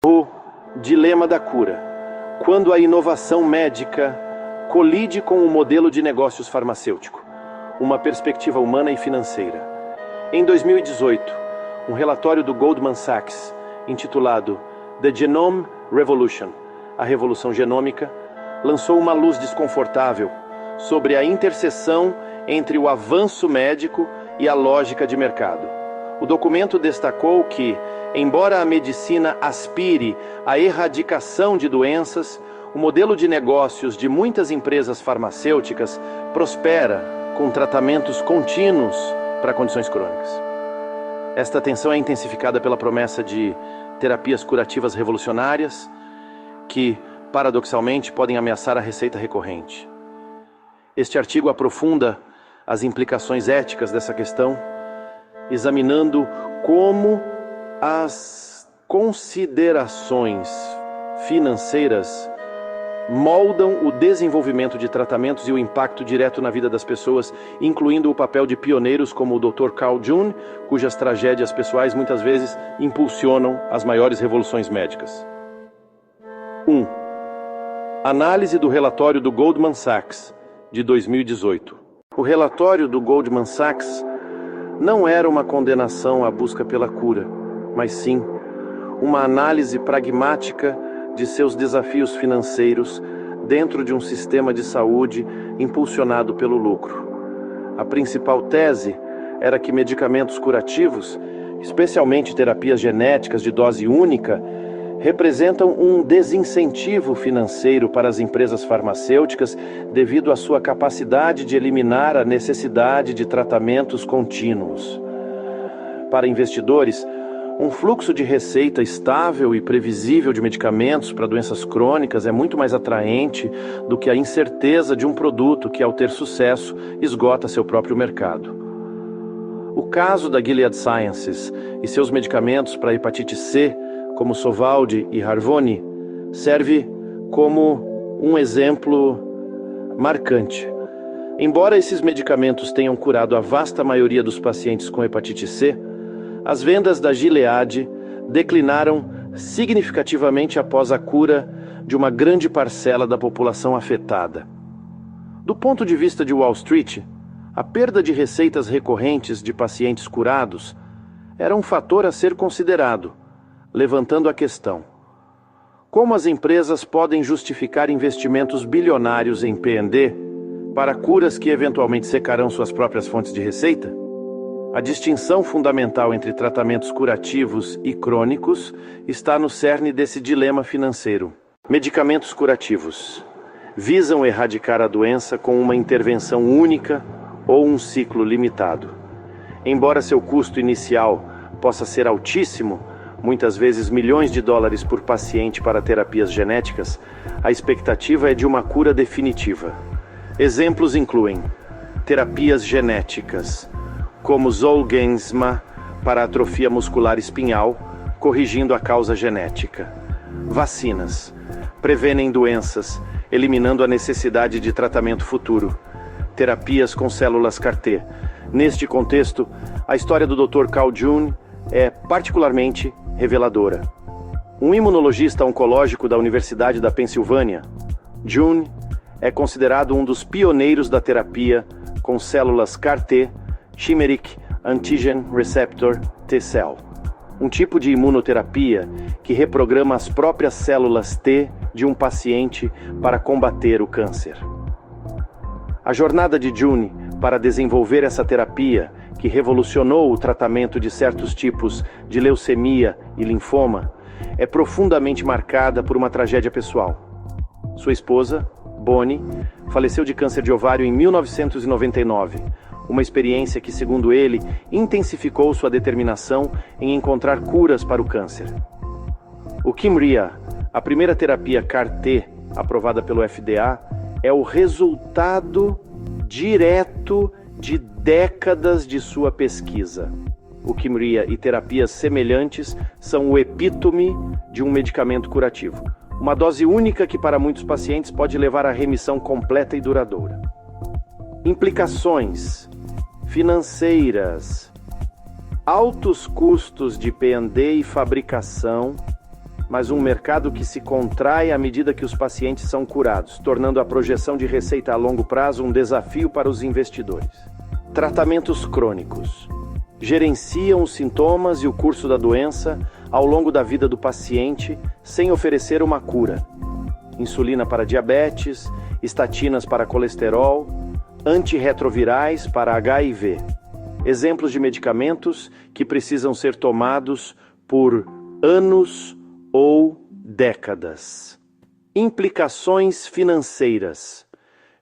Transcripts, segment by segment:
O dilema da cura. Quando a inovação médica colide com o modelo de negócios farmacêutico, uma perspectiva humana e financeira. Em 2018, um relatório do Goldman Sachs, intitulado The Genome Revolution, a Revolução Genômica, lançou uma luz desconfortável sobre a interseção entre o avanço médico e a lógica de mercado. O documento destacou que, embora a medicina aspire à erradicação de doenças, o modelo de negócios de muitas empresas farmacêuticas prospera com tratamentos contínuos para condições crônicas. Esta tensão é intensificada pela promessa de terapias curativas revolucionárias que, paradoxalmente, podem ameaçar a receita recorrente. Este artigo aprofunda as implicações éticas dessa questão, examinando como as considerações financeiras moldam o desenvolvimento de tratamentos e o impacto direto na vida das pessoas, incluindo o papel de pioneiros como o Dr. Carl June, cujas tragédias pessoais muitas vezes impulsionam as maiores revoluções médicas. 1. Análise do relatório do Goldman Sachs, de 2018. O relatório do Goldman Sachs não era uma condenação à busca pela cura, mas sim uma análise pragmática de seus desafios financeiros dentro de um sistema de saúde impulsionado pelo lucro. A principal tese era que medicamentos curativos, especialmente terapias genéticas de dose única, representam um desincentivo financeiro para as empresas farmacêuticas devido à sua capacidade de eliminar a necessidade de tratamentos contínuos. Para investidores, um fluxo de receita estável e previsível de medicamentos para doenças crônicas é muito mais atraente do que a incerteza de um produto que, ao ter sucesso, esgota seu próprio mercado. O caso da Gilead Sciences e seus medicamentos para hepatite C, como Sovaldi e Harvoni, serve como um exemplo marcante. Embora esses medicamentos tenham curado a vasta maioria dos pacientes com hepatite C, as vendas da Gilead declinaram significativamente após a cura de uma grande parcela da população afetada. Do ponto de vista de Wall Street, a perda de receitas recorrentes de pacientes curados era um fator a ser considerado, levantando a questão: como as empresas podem justificar investimentos bilionários em P&D para curas que eventualmente secarão suas próprias fontes de receita? A distinção fundamental entre tratamentos curativos e crônicos está no cerne desse dilema financeiro. Medicamentos curativos visam erradicar a doença com uma intervenção única ou um ciclo limitado. Embora seu custo inicial possa ser altíssimo, muitas vezes milhões de dólares por paciente para terapias genéticas, a expectativa é de uma cura definitiva. Exemplos incluem terapias genéticas, como Zolgensma para atrofia muscular espinhal, corrigindo a causa genética. Vacinas prevenem doenças, eliminando a necessidade de tratamento futuro. Terapias com células CAR-T. Neste contexto, a história do Dr. Carl June é particularmente reveladora. Um imunologista oncológico da Universidade da Pensilvânia, June é considerado um dos pioneiros da terapia com células CAR-T, Chimeric Antigen Receptor T-cell, um tipo de imunoterapia que reprograma as próprias células T de um paciente para combater o câncer. A jornada de June para desenvolver essa terapia, que revolucionou o tratamento de certos tipos de leucemia e linfoma, é profundamente marcada por uma tragédia pessoal. Sua esposa, Bonnie, faleceu de câncer de ovário em 1999, uma experiência que, segundo ele, intensificou sua determinação em encontrar curas para o câncer. O Kymriah, a primeira terapia CAR-T aprovada pelo FDA, é o resultado direto de décadas de sua pesquisa. O Kymriah e terapias semelhantes são o epítome de um medicamento curativo. Uma dose única que para muitos pacientes pode levar à remissão completa e duradoura. Implicações financeiras. Altos custos de P&D e fabricação mas um mercado que se contrai à medida que os pacientes são curados, tornando a projeção de receita a longo prazo um desafio para os investidores. Tratamentos crônicos. Gerenciam os sintomas e o curso da doença ao longo da vida do paciente sem oferecer uma cura. Insulina para diabetes, estatinas para colesterol, antirretrovirais para HIV. Exemplos de medicamentos que precisam ser tomados por anos ou décadas. Implicações financeiras.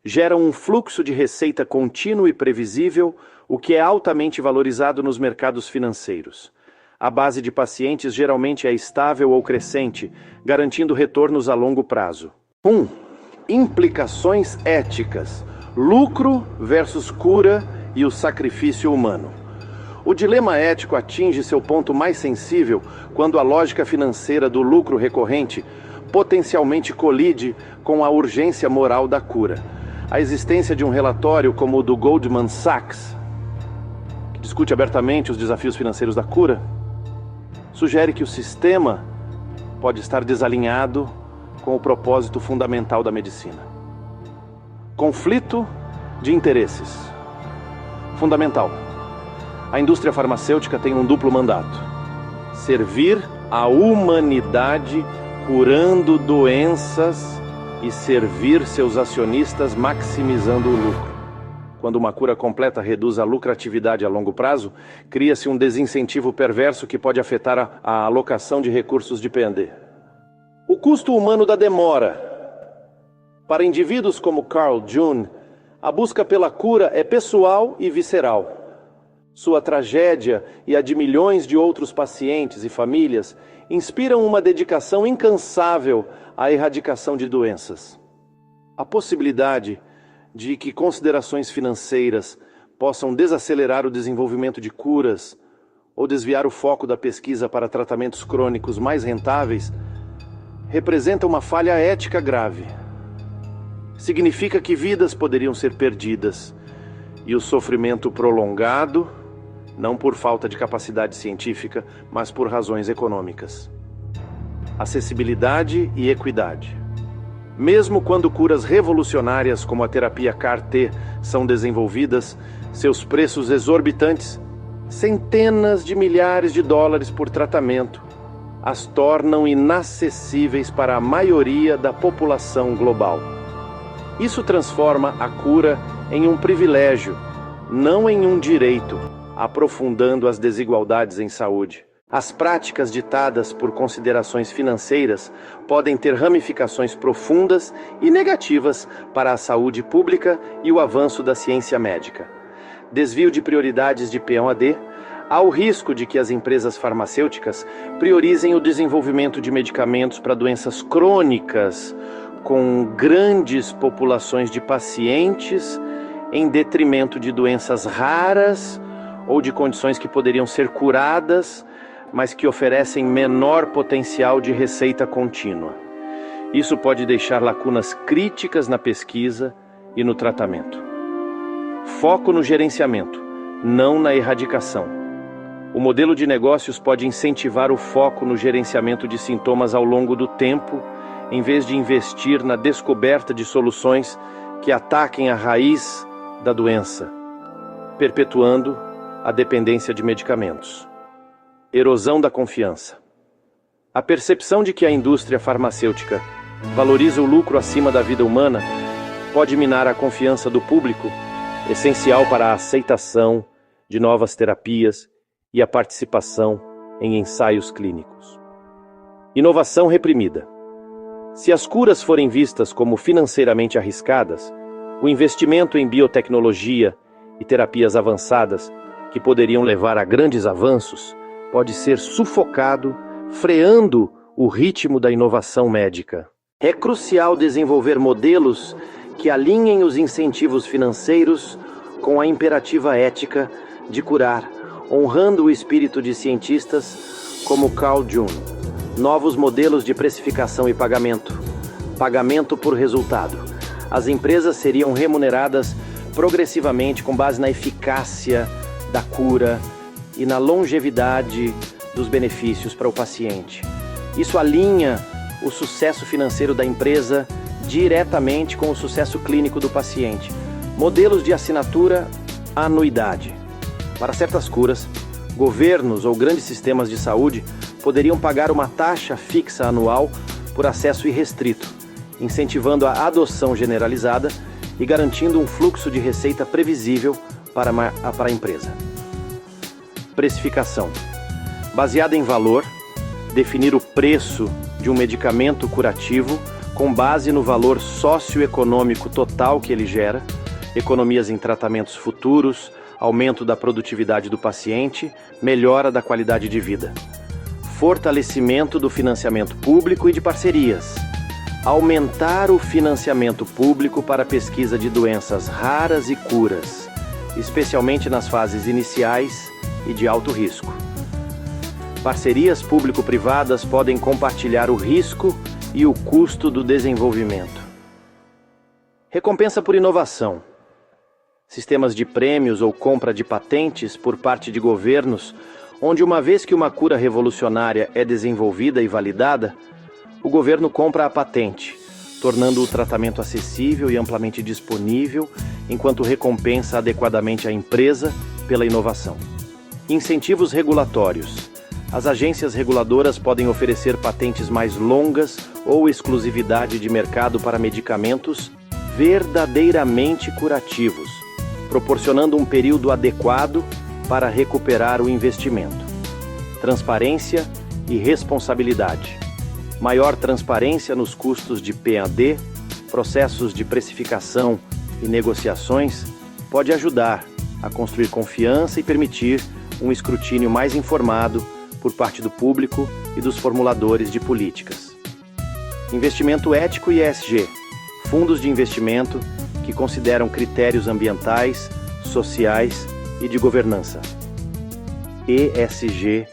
Geram um fluxo de receita contínuo e previsível, o que é altamente valorizado nos mercados financeiros. A base de pacientes geralmente é estável ou crescente, garantindo retornos a longo prazo. 1. Implicações éticas. Lucro versus cura e o sacrifício humano. O dilema ético atinge seu ponto mais sensível quando a lógica financeira do lucro recorrente potencialmente colide com a urgência moral da cura. A existência de um relatório como o do Goldman Sachs, que discute abertamente os desafios financeiros da cura, sugere que o sistema pode estar desalinhado com o propósito fundamental da medicina. Conflito de interesses. Fundamental. A indústria farmacêutica tem um duplo mandato: servir a humanidade curando doenças e servir seus acionistas maximizando o lucro. Quando uma cura completa reduz a lucratividade a longo prazo, cria-se um desincentivo perverso que pode afetar a alocação de recursos de P&D. O custo humano da demora. Para indivíduos como Carl June, a busca pela cura é pessoal e visceral. Sua tragédia e a de milhões de outros pacientes e famílias inspiram uma dedicação incansável à erradicação de doenças. A possibilidade de que considerações financeiras possam desacelerar o desenvolvimento de curas ou desviar o foco da pesquisa para tratamentos crônicos mais rentáveis representa uma falha ética grave. Significa que vidas poderiam ser perdidas e o sofrimento prolongado, não por falta de capacidade científica, mas por razões econômicas. Acessibilidade e equidade. Mesmo quando curas revolucionárias como a terapia CAR-T são desenvolvidas, seus preços exorbitantes, centenas de milhares de dólares por tratamento, as tornam inacessíveis para a maioria da população global. Isso transforma a cura em um privilégio, não em um direito, aprofundando as desigualdades em saúde. As práticas ditadas por considerações financeiras podem ter ramificações profundas e negativas para a saúde pública e o avanço da ciência médica. Desvio de prioridades de P1AD. Há o risco de que as empresas farmacêuticas priorizem o desenvolvimento de medicamentos para doenças crônicas, com grandes populações de pacientes, em detrimento de doenças raras ou de condições que poderiam ser curadas, mas que oferecem menor potencial de receita contínua. Isso pode deixar lacunas críticas na pesquisa e no tratamento. Foco no gerenciamento, não na erradicação. O modelo de negócios pode incentivar o foco no gerenciamento de sintomas ao longo do tempo, em vez de investir na descoberta de soluções que ataquem a raiz da doença, perpetuando a dependência de medicamentos. Erosão da confiança. A percepção de que a indústria farmacêutica valoriza o lucro acima da vida humana pode minar a confiança do público, essencial para a aceitação de novas terapias e a participação em ensaios clínicos. Inovação reprimida. Se as curas forem vistas como financeiramente arriscadas, o investimento em biotecnologia e terapias avançadas, que poderiam levar a grandes avanços, pode ser sufocado, freando o ritmo da inovação médica. É crucial desenvolver modelos que alinhem os incentivos financeiros com a imperativa ética de curar, honrando o espírito de cientistas como Carl June. Novos modelos de precificação e pagamento. Pagamento por resultado. As empresas seriam remuneradas progressivamente com base na eficácia da cura e na longevidade dos benefícios para o paciente. Isso alinha o sucesso financeiro da empresa diretamente com o sucesso clínico do paciente. Modelos de assinatura, anuidade. Para certas curas, governos ou grandes sistemas de saúde poderiam pagar uma taxa fixa anual por acesso irrestrito, incentivando a adoção generalizada e garantindo um fluxo de receita previsível para a empresa. Precificação. Baseada em valor, definir o preço de um medicamento curativo com base no valor socioeconômico total que ele gera, economias em tratamentos futuros, aumento da produtividade do paciente, melhora da qualidade de vida. Fortalecimento do financiamento público e de parcerias. Aumentar o financiamento público para a pesquisa de doenças raras e curas, especialmente nas fases iniciais e de alto risco. Parcerias público-privadas podem compartilhar o risco e o custo do desenvolvimento. Recompensa por inovação. Sistemas de prêmios ou compra de patentes por parte de governos, onde uma vez que uma cura revolucionária é desenvolvida e validada, o governo compra a patente, tornando o tratamento acessível e amplamente disponível, enquanto recompensa adequadamente a empresa pela inovação. Incentivos regulatórios. As agências reguladoras podem oferecer patentes mais longas ou exclusividade de mercado para medicamentos verdadeiramente curativos, proporcionando um período adequado para recuperar o investimento. Transparência e responsabilidade. Maior transparência nos custos de P&D, processos de precificação e negociações pode ajudar a construir confiança e permitir um escrutínio mais informado por parte do público e dos formuladores de políticas. Investimento ético e ESG. Fundos de investimento que consideram critérios ambientais, sociais e de governança. ESG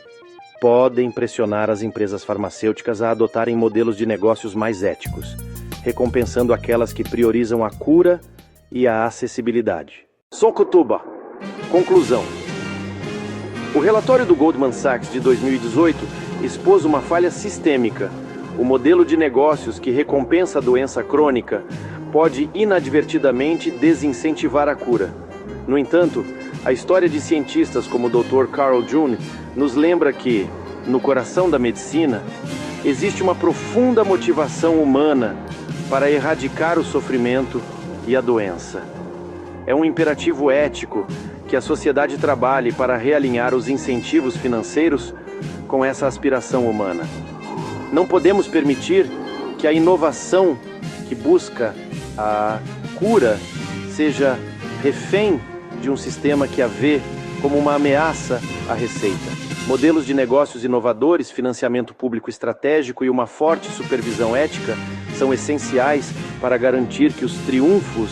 podem pressionar as empresas farmacêuticas a adotarem modelos de negócios mais éticos, recompensando aquelas que priorizam a cura e a acessibilidade. Sokutuba. Conclusão. O relatório do Goldman Sachs de 2018 expôs uma falha sistêmica. O modelo de negócios que recompensa a doença crônica pode inadvertidamente desincentivar a cura. No entanto, a história de cientistas como o Dr. Carl June nos lembra que, no coração da medicina, existe uma profunda motivação humana para erradicar o sofrimento e a doença. É um imperativo ético que a sociedade trabalhe para realinhar os incentivos financeiros com essa aspiração humana. Não podemos permitir que a inovação que busca a cura seja refém de um sistema que a vê como uma ameaça à receita. Modelos de negócios inovadores, financiamento público estratégico e uma forte supervisão ética são essenciais para garantir que os triunfos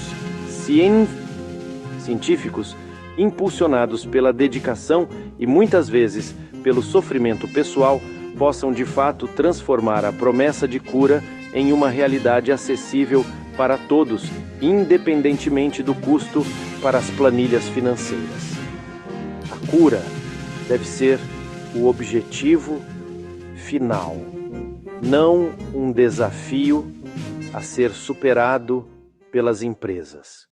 científicos, impulsionados pela dedicação e muitas vezes pelo sofrimento pessoal, possam de fato transformar a promessa de cura em uma realidade acessível para todos, independentemente do custo para as planilhas financeiras. A cura deve ser o objetivo final, não um desafio a ser superado pelas empresas.